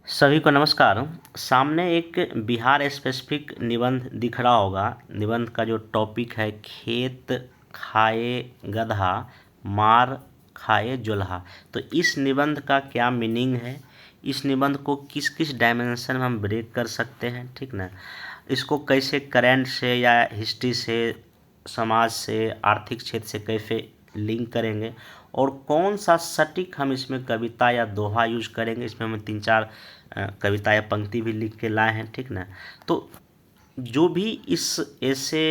सभी को नमस्कार। सामने एक बिहार स्पेसिफिक निबंध दिख रहा होगा। निबंध का जो टॉपिक है खेत खाए गधा मार खाए जोल्हा। तो इस निबंध का क्या मीनिंग है, इस निबंध को किस किस डायमेंशन में हम ब्रेक कर सकते हैं, ठीक ना। इसको कैसे करंट से या हिस्ट्री से, समाज से, आर्थिक क्षेत्र से कैसे लिंक करेंगे और कौन सा सटीक हम इसमें कविता या दोहा यूज करेंगे। इसमें हम 3-4 कविता या पंक्ति भी लिख के लाए हैं, ठीक ना। तो जो भी इस ऐसे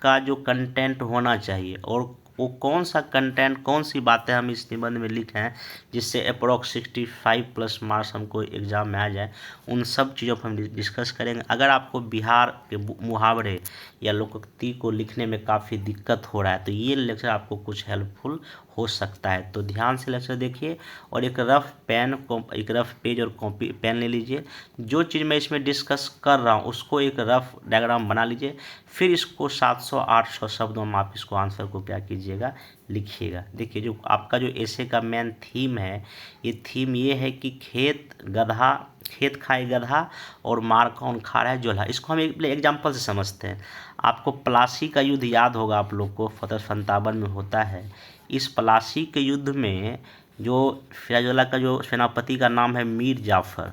का जो कंटेंट होना चाहिए और वो कौन सा कंटेंट, कौन सी बातें हम इस निबंध में लिखे हैं जिससे अप्रोक्स 65+ मार्क्स हमको एग्ज़ाम में आ जाए, उन सब चीज़ों पर हम डिस्कस करेंगे। अगर आपको बिहार के मुहावरे या लोकोक्ति को लिखने में काफ़ी दिक्कत हो रहा है तो ये लेक्चर आपको कुछ हेल्पफुल हो सकता है। तो ध्यान से लेक्चर देखिए और एक रफ पेज और कॉपी पेन ले लीजिए। जो चीज़ मैं इसमें डिस्कस कर रहा हूँ उसको एक रफ डायग्राम बना लीजिए, फिर इसको 700-800 शब्दों में आप इसको आंसर को क्या कीजिएगा, लिखिएगा। देखिए जो आपका जो ऐसे का मेन थीम है, ये थीम ये है कि खेत खाए गधा और मार कौन खा रहा है जोल्हा। इसको हम एक एग्जाम्पल से समझते हैं। आपको प्लासी का युद्ध याद होगा, आप लोग को 1757 में होता है। इस प्लासी के युद्ध में जो फिरोजदौला का जो सेनापति का नाम है मीर जाफ़र।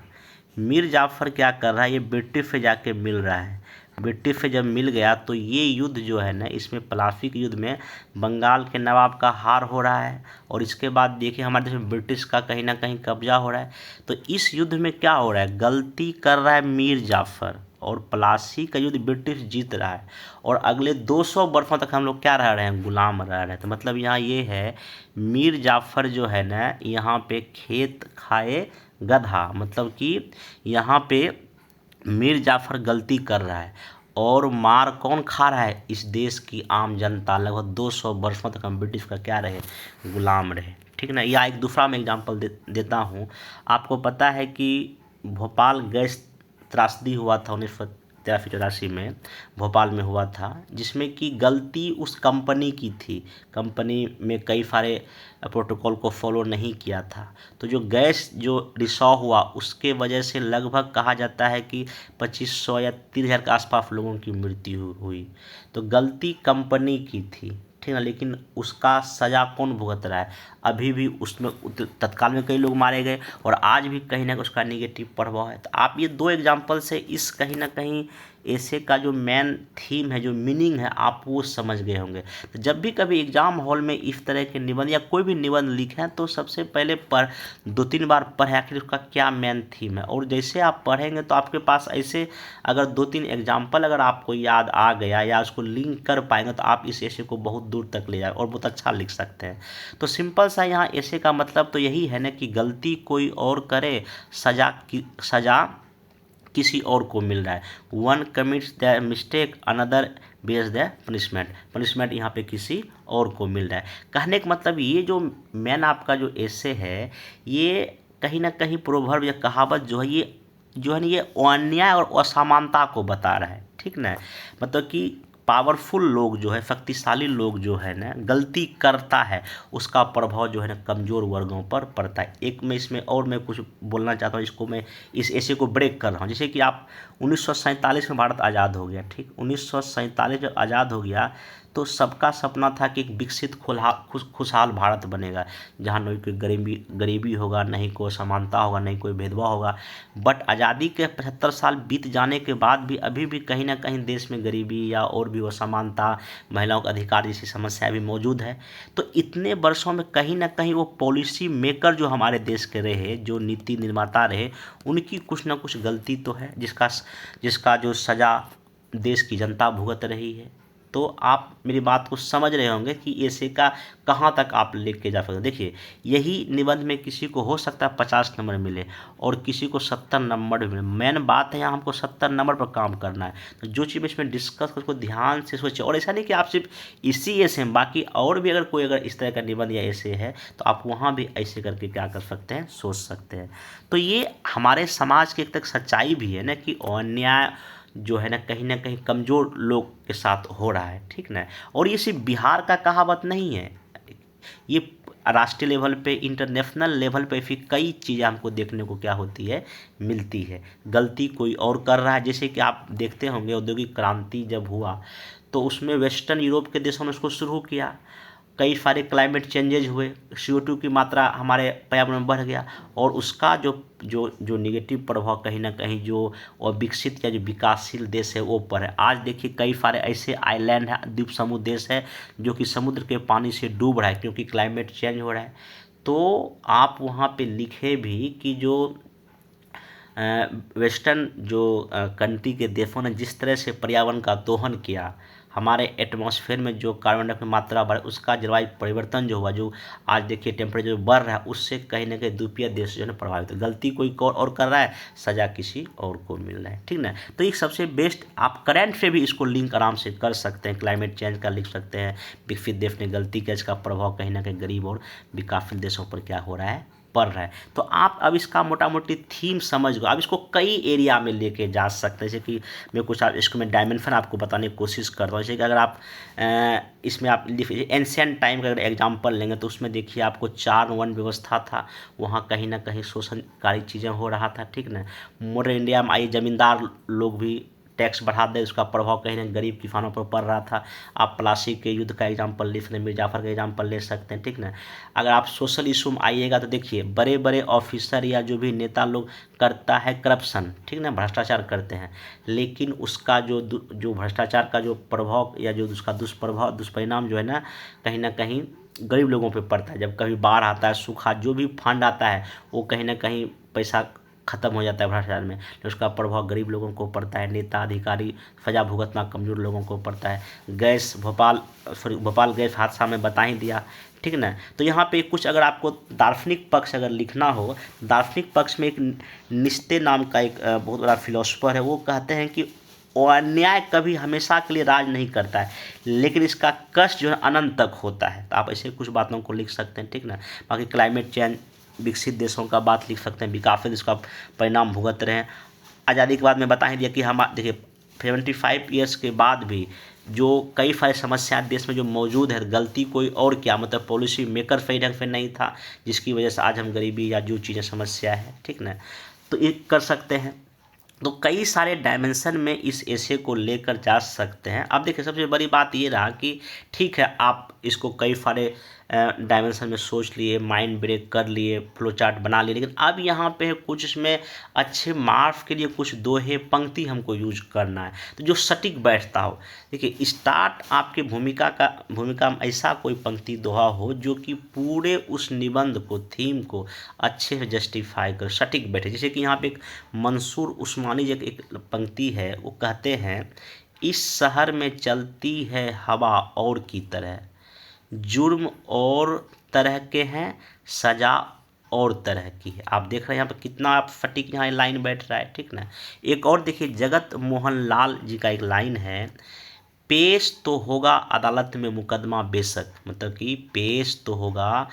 मीर जाफ़र क्या कर रहा है, ये ब्रिटिश से जाके मिल रहा है। ब्रिटिश से जब मिल गया तो ये युद्ध जो है ना, इसमें प्लासी के युद्ध में बंगाल के नवाब का हार हो रहा है और इसके बाद देखिए हमारे देश में ब्रिटिश का कहीं ना कहीं कब्जा हो रहा है। तो इस युद्ध में क्या हो रहा है, गलती कर रहा है मीर जाफ़र और प्लासी का युद्ध ब्रिटिश जीत रहा है और अगले 200 वर्षों तक हम लोग क्या रह रहे हैं, गुलाम रह रहे हैं। तो मतलब यहाँ ये है मीर जाफ़र जो है ना, यहाँ पे खेत खाए गधा, मतलब कि यहाँ पे मीर जाफ़र गलती कर रहा है और मार कौन खा रहा है, इस देश की आम जनता। लगभग 200 वर्षों तक हम ब्रिटिश का क्या रहे, गुलाम रहे, ठीक ना। या एक दूसरा मैं एग्जांपल देता हूँ। आपको पता है कि भोपाल गैस त्रासदी हुआ था 1983-84 में, भोपाल में हुआ था, जिसमें कि गलती उस कंपनी की थी। कंपनी में कई सारे प्रोटोकॉल को फॉलो नहीं किया था। तो जो गैस जो रिसाव हुआ उसके वजह से लगभग कहा जाता है कि 2500 या 30,000 के आसपास लोगों की मृत्यु हुई। तो गलती कंपनी की थी, ठीक है, लेकिन उसका सज़ा कौन भुगत रहा है, अभी भी उसमें तत्काल में कई लोग मारे गए और आज भी कहीं ना कहीं उसका निगेटिव प्रभाव है। तो आप ये दो एग्जाम्पल से इस कहीं ना कहीं ऐसे का जो मेन थीम है, जो मीनिंग है, आप वो समझ गए होंगे। तो जब भी कभी एग्जाम हॉल में इस तरह के निबंध या कोई भी निबंध लिखें तो सबसे पहले 2-3 बार पढ़े आखिर उसका क्या मेन थीम है। और जैसे आप पढ़ेंगे तो आपके पास ऐसे अगर 2-3 एग्जाम्पल अगर आपको याद आ गया या उसको लिंक कर पाएंगे तो आप इस ऐसे को बहुत दूर तक ले जाए और बहुत अच्छा लिख सकते हैं। तो सिंपल सा यहाँ ऐसे का मतलब तो यही है ना कि गलती कोई और करे, सजा किसी और को मिल रहा है। One commits the mistake another base the punishment यहाँ पे किसी और को मिल रहा है। कहने का मतलब ये जो मैन आपका जो ऐसे है, ये कहीं ना कहीं प्रोवर्ब या कहावत जो है ये ये अन्याय और असमानता को बता रहा है, ठीक ना। मतलब कि पावरफुल लोग जो है, शक्तिशाली लोग जो है ना, गलती करता है उसका प्रभाव जो है ना कमज़ोर वर्गों पर पड़ता है। एक मैं इसमें और मैं कुछ बोलना चाहता हूँ, इसको मैं इस ऐसे को ब्रेक कर रहा हूँ। जैसे कि आप 1947 में भारत आज़ाद हो गया, ठीक। 1947 जब आज़ाद हो गया तो सबका सपना था कि एक विकसित खुशहाल भारत बनेगा, जहाँ नहीं कोई गरीबी होगा, नहीं कोई समानता होगा, नहीं कोई भेदभाव होगा। बट आज़ादी के 75 साल बीत जाने के बाद भी अभी भी कहीं ना कहीं देश में गरीबी या और भी असमानता, महिलाओं का अधिकार जैसी समस्या भी मौजूद है। तो इतने वर्षों में कहीं ना कहीं वो पॉलिसी मेकर जो हमारे देश के रहे, जो नीति निर्माता रहे, उनकी कुछ ना कुछ गलती तो है जिसका जो सज़ा देश की जनता भुगत रही है। तो आप मेरी बात को समझ रहे होंगे कि ऐसे का कहाँ तक आप लेके जा सकते। देखिए यही निबंध में किसी को हो सकता है 50 नंबर मिले और किसी को 70 नंबर मिले। मेन बात है यहाँ हमको 70 नंबर पर काम करना है। तो जो चीज़ इसमें डिस्कस उसको ध्यान से सोचें। और ऐसा नहीं कि आप सिर्फ इसी ऐसे में, बाकी और भी अगर इस तरह का निबंध या ऐसे है तो आप वहाँ भी ऐसे करके क्या कर सकते हैं, सोच सकते हैं। तो ये हमारे समाज की एक तक सच्चाई भी है ना कि अन्याय जो है ना कहीं कमज़ोर लोग के साथ हो रहा है, ठीक ना। और ये सिर्फ बिहार का कहावत नहीं है, ये राष्ट्रीय लेवल पे, इंटरनेशनल लेवल पे भी कई चीज़ें हमको देखने को क्या होती है, मिलती है। गलती कोई और कर रहा है, जैसे कि आप देखते होंगे औद्योगिक क्रांति जब हुआ तो उसमें वेस्टर्न यूरोप के देशों ने उसको शुरू किया, कई सारे क्लाइमेट चेंजेज हुए, CO2 की मात्रा हमारे पर्यावरण में बढ़ गया, और उसका जो जो जो निगेटिव प्रभाव कहीं ना कहीं जो और विकसित या जो विकासशील देश है वो पर है। आज देखिए कई सारे ऐसे आइलैंड है, द्वीप समूह देश है जो कि समुद्र के पानी से डूब रहा है क्योंकि क्लाइमेट चेंज हो रहा है। तो आप वहाँ पे लिखे भी कि जो वेस्टर्न जो कंट्री के देशों ने जिस तरह से पर्यावरण का दोहन किया, हमारे एटमॉस्फेयर में जो कार्बन डाइऑक्साइड की मात्रा बढ़, उसका जलवायु परिवर्तन जो हुआ, जो आज देखिए टेम्परेचर बढ़ रहा है, उससे कहीं ना कहीं द्वीपीय देश जो है प्रभावित है। गलती कोई और कर रहा है, सजा किसी और को मिल रहा है, ठीक ना। तो एक सबसे बेस्ट आप करंट से भी इसको लिंक आराम से कर सकते हैं, क्लाइमेट चेंज का लिख सकते हैं, विकसित देश ने गलती किया, इसका प्रभाव कहीं ना कहीं गरीब और विकासशील देशों पर क्या हो रहा है, पड़ रहा है। तो आप अब इसका मोटा मोटी थीम समझ गए, अब इसको कई एरिया में लेके जा सकते हैं। जैसे कि मैं कुछ आप इसको मैं डायमेंशन आपको बताने की कोशिश करता हूँ। जैसे कि अगर आप इसमें आप एंशिएंट टाइम का अगर एग्जाम्पल लेंगे तो उसमें देखिए आपको 4 वन व्यवस्था था, वहाँ कहीं ना कहीं शोषणकारी चीज़ें हो रहा था, ठीक ना। मॉडर्न इंडिया में आइए ज़मींदार लोग भी टैक्स बढ़ा दे, उसका प्रभाव कहीं ना गरीब किसानों पर पड़ रहा था। आप प्लासी के युद्ध का एग्जाम्पल ले सकते हैं, मीर जाफर का एग्जाम्पल ले सकते हैं, ठीक ना। अगर आप सोशल इशू में आइएगा तो देखिए बड़े बड़े ऑफिसर या जो भी नेता लोग करता है करप्शन, ठीक ना, भ्रष्टाचार करते हैं, लेकिन उसका जो भ्रष्टाचार का जो प्रभाव या जो उसका दुष्प्रभाव दुष्परिणाम जो है ना कहीं गरीब लोगों पे पड़ता है। जब कभी बाढ़ आता है, सूखा, जो भी फंड आता है वो कहीं ना कहीं पैसा खत्म हो जाता है भ्रष्टाचार में, तो उसका प्रभाव गरीब लोगों को पड़ता है, नेता अधिकारी सजा भुगतना कमजोर लोगों को पड़ता है। गैस भोपाल गैस हादसा में बता ही दिया, ठीक ना। तो यहाँ पे कुछ अगर आपको दार्शनिक पक्ष अगर लिखना हो, दार्शनिक पक्ष में एक निस्ते नाम का एक बहुत बड़ा फिलोसफर है, वो कहते हैं कि अन्याय कभी हमेशा के लिए राज नहीं करता है, लेकिन इसका कष्ट जो है अनंत तक होता है। तो आप ऐसे कुछ बातों को लिख सकते हैं, ठीक ना। बाकी क्लाइमेट चेंज, विकसित देशों का बात लिख सकते हैं, विकासशील इसका परिणाम भुगत रहे हैं। आज़ादी के बाद में बता ही दिया कि हम देखिए 75 ईयर्स के बाद भी जो कई सारी समस्या देश में जो मौजूद है, गलती कोई और क्या, मतलब पॉलिसी मेकर सही ढंग से नहीं था, जिसकी वजह से आज हम गरीबी या जो चीज़ें समस्या है, ठीक ना। तो ये कर सकते हैं। तो कई सारे डायमेंशन में इस एसे को लेकर जा सकते हैं। अब देखिए सबसे बड़ी बात ये रहा कि ठीक है आप इसको कई सारे डायमेंशन में सोच लिए, माइंड ब्रेक कर लिए, फ्लो चार्ट बना लिए, लेकिन अब यहाँ पे कुछ इसमें अच्छे मार्क्स के लिए कुछ दोहे पंक्ति हमको यूज करना है, तो जो सटीक बैठता हो। देखिए स्टार्ट आपकी भूमिका में ऐसा कोई पंक्ति दोहा हो जो कि पूरे उस निबंध को, थीम को अच्छे से जस्टिफाई कर, सटीक बैठे। जैसे कि यहाँ पे एक मंसूर उस्मानी जी एक पंक्ति है, वो कहते हैं, इस शहर में चलती है हवा और की तरह, जुर्म और तरह के हैं, सजा और तरह की है। आप देख रहे हैं यहाँ पर कितना आप सटीक यहाँ लाइन बैठ रहा है, ठीक ना। एक और देखिए जगत मोहन लाल जी का एक लाइन है, पेश तो होगा अदालत में मुकदमा बेशक, मतलब कि पेश तो होगा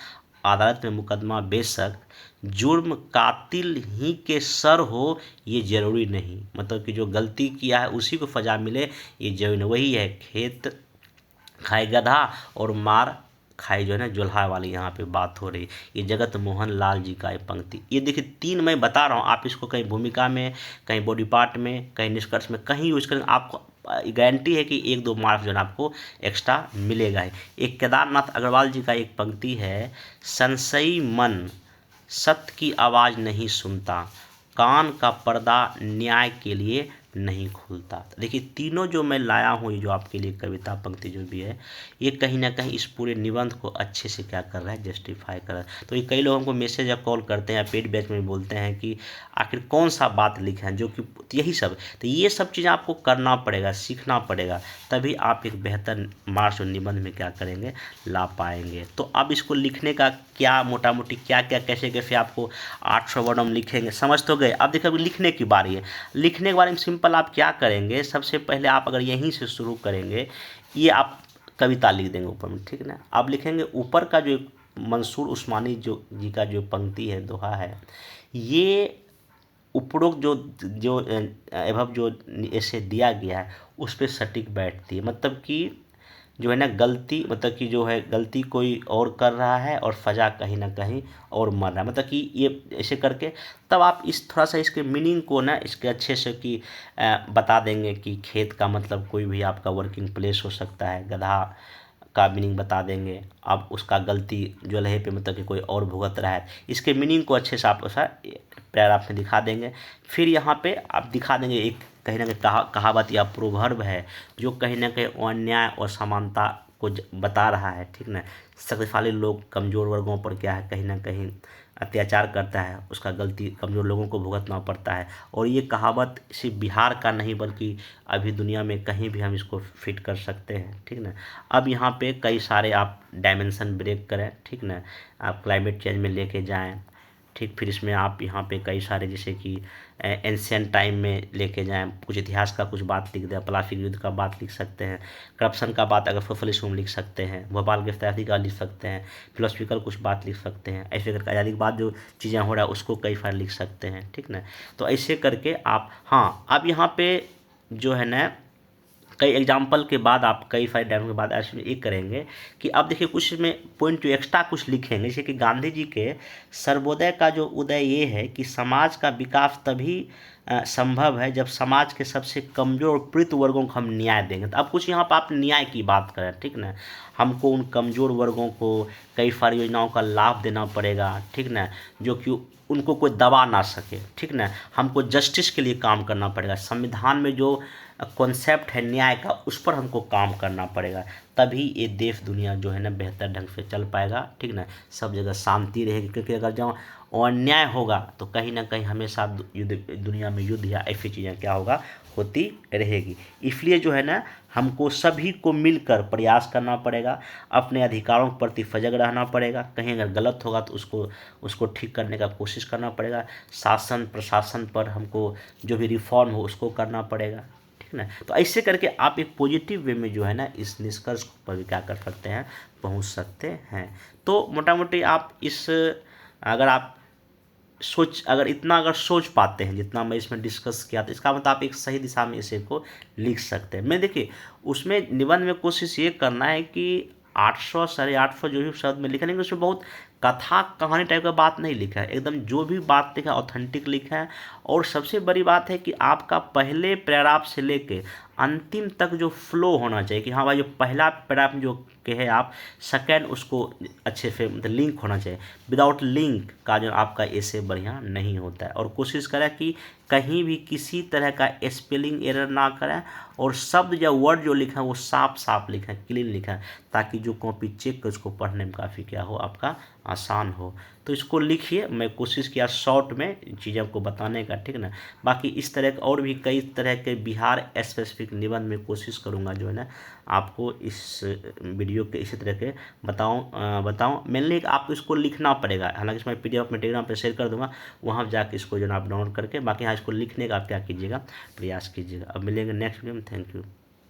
अदालत में मुकदमा बेशक, जुर्म कातिल ही के सर हो ये जरूरी नहीं, मतलब कि जो गलती किया है उसी को सजा मिले ये जरूरी नहीं। वही है, खेत खाए गधा और मार खाई जो है ना जुल्हा वाली यहाँ पे बात हो रही। ये जगत मोहन लाल जी का ये पंक्ति, ये देखिए 3 मैं बता रहा हूँ, आप इसको कहीं भूमिका में, कहीं बॉडी पार्ट में, कहीं निष्कर्ष में कहीं यूज करेंगे, आपको गारंटी है कि 1-2 मार्क्स जो है आपको एक्स्ट्रा मिलेगा ही। एक केदारनाथ अग्रवाल जी का एक पंक्ति है, संशयी मन सत्य की आवाज़ नहीं सुनता, कान का पर्दा न्याय के लिए नहीं खुलता। देखिए तीनों जो मैं लाया हूँ, ये जो आपके लिए कविता पंक्ति जो भी है, ये कहीं ना कहीं इस पूरे निबंध को अच्छे से क्या कर रहा है, जस्टिफाई कर रहा है। तो ये कई लोगों को मैसेज या कॉल करते हैं या पेड बैच में बोलते हैं कि आखिर कौन सा बात लिखा है, जो कि यही सब, तो ये सब चीज़ें आपको करना पड़ेगा, सीखना पड़ेगा, तभी आप एक बेहतर मार्क्स और निबंध में क्या करेंगे, ला पाएंगे। तो अब इसको लिखने का क्या मोटा मोटी क्या क्या कैसे कैसे आपको 800 वर्ड हम लिखेंगे, समझ तो गए। अब देखिए लिखने की बारी है। लिखने के बारे में सिंपल आप क्या करेंगे, सबसे पहले आप अगर यहीं से शुरू करेंगे, ये आप कविता लिख देंगे ऊपर में, ठीक ना। आप लिखेंगे ऊपर का जो मंसूर उस्मानी जो जी का जो पंक्ति है, दोहा है, ये उपरोक्त जो जो एवं जो ऐसे दिया गया है उस पर सटीक बैठती है, मतलब कि जो है ना गलती, मतलब कि जो है गलती कोई और कर रहा है और सज़ा कहीं ना कहीं और मर रहा है, मतलब कि ये ऐसे करके तब आप इस थोड़ा सा इसके मीनिंग को ना इसके अच्छे से कि बता देंगे कि खेत का मतलब कोई भी आपका वर्किंग प्लेस हो सकता है, गधा का मीनिंग बता देंगे, अब उसका गलती जो लहे पे मतलब कि कोई और भुगत रहा है, इसके मीनिंग को अच्छे से आप ऐसा पैराग्राफ में दिखा देंगे। फिर यहाँ पे आप दिखा देंगे एक कहीं ना कहीं कहावत या प्रोवर्ब है जो कहीं ना कहीं अन्याय और समानता को बता रहा है, ठीक ना। शक्तिशाली लोग कमज़ोर वर्गों पर क्या है कहीं ना कहीं अत्याचार करता है, उसका गलती कमज़ोर लोगों को भुगतना पड़ता है। और ये कहावत सिर्फ बिहार का नहीं बल्कि अभी दुनिया में कहीं भी हम इसको फिट कर सकते हैं, ठीक ना। अब यहाँ पे कई सारे आप डायमेंशन ब्रेक करें, ठीक ना, आप क्लाइमेट चेंज में लेके जाएं, ठीक। फिर इसमें आप यहाँ पे कई सारे जैसे कि एंशियंट टाइम में लेके जाएं, कुछ इतिहास का कुछ बात लिख दें, प्लासी युद्ध का बात लिख सकते हैं, करप्शन का बात अगर सोशलिज्म लिख सकते हैं, भोपाल की इत्यादि का लिख सकते हैं, फिलोसफिकल कुछ बात लिख सकते हैं, ऐसे करके आज़ादी के बाद जो चीज़ें हो रहा है उसको कई बार लिख सकते हैं, ठीक ना। तो ऐसे करके आप, हाँ, अब यहाँ पे जो है ना कई एग्जाम्पल के बाद आप कई सारे डायग्राम के बाद ऐसे एक करेंगे कि अब देखिए कुछ में पॉइंट जो एक्स्ट्रा कुछ लिखेंगे, जैसे कि गांधी जी के सर्वोदय का जो उदय ये है कि समाज का विकास तभी संभव है जब समाज के सबसे कमजोर और पीड़ित वर्गों को हम न्याय देंगे। तो अब कुछ यहाँ पर आप न्याय की बात करें, ठीक ना, हमको उन कमजोर वर्गों को कई सारी योजनाओं का लाभ देना पड़ेगा, ठीक ना, जो कि उनको कोई दबा ना सके, ठीक ना, हमको जस्टिस के लिए काम करना पड़ेगा, संविधान में जो कॉन्सेप्ट है न्याय का उस पर हमको काम करना पड़ेगा, तभी ये देश दुनिया जो है ना बेहतर ढंग से चल पाएगा, ठीक ना, सब जगह शांति रहेगी। क्योंकि अगर जहाँ अन्याय होगा तो कहीं ना कहीं हमेशा युद्ध, दुनिया में युद्ध या ऐसी चीज़ें क्या होगा होती रहेगी। इसलिए जो है ना हमको सभी को मिलकर प्रयास करना पड़ेगा, अपने अधिकारों के प्रति सजग रहना पड़ेगा, कहीं अगर गलत होगा तो उसको ठीक करने का कोशिश करना पड़ेगा, शासन प्रशासन पर हमको जो भी रिफॉर्म हो उसको करना पड़ेगा, ठीक ना। तो ऐसे करके आप एक पॉजिटिव वे में जो है ना इस निष्कर्ष पर भी क्या कर सकते हैं, पहुंच सकते हैं। तो मोटा मोटी आप इस अगर आप अगर इतना अगर सोच पाते हैं जितना मैं इसमें डिस्कस किया, तो इसका मतलब आप एक सही दिशा में इसे को लिख सकते हैं। मैं देखिए उसमें निबंध में कोशिश ये करना है कि 800 850 जो भी शब्द में लिखा नहीं, उसमें बहुत कथा कहानी टाइप का बात नहीं लिखा है, एकदम जो भी बात लिखा है ऑथेंटिक लिखा है। और सबसे बड़ी बात है कि आपका पहले पैराग्राफ से लेके अंतिम तक जो फ्लो होना चाहिए कि हाँ भाई जो पहला पैराग्राफ जो कहे आप सेकेंड उसको अच्छे से मतलब लिंक होना चाहिए। विदाउट लिंक का जो आपका ऐसे बढ़िया नहीं होता है। और कोशिश करें कि कहीं भी किसी तरह का स्पेलिंग एरर ना करें और शब्द या वर्ड जो लिखा है वो साफ साफ लिखें, क्लीन लिखें, ताकि जो कॉपी चेक कर उसको पढ़ने में काफ़ी क्या हो आपका आसान हो। तो इसको लिखिए, मैं कोशिश किया शॉर्ट में चीज़ों को बताने का, ठीक ना। बाकी इस तरह के और भी कई तरह के बिहार स्पेसिफिक निबंध में कोशिश करूँगा जो है ना आपको इस वीडियो के इसी तरह के बताऊँ। मेनली आपको इसको लिखना पड़ेगा, हालांकि इसमें PDF में टेलीग्राम पे शेयर कर दूंगा, वहाँ जाके इसको जो है आप डाउनलोड करके बाकी यहाँ इसको लिखने का आप क्या कीजिएगा प्रयास कीजिएगा। अब मिलेंगे नेक्स्ट वीडियो में, थैंक यू।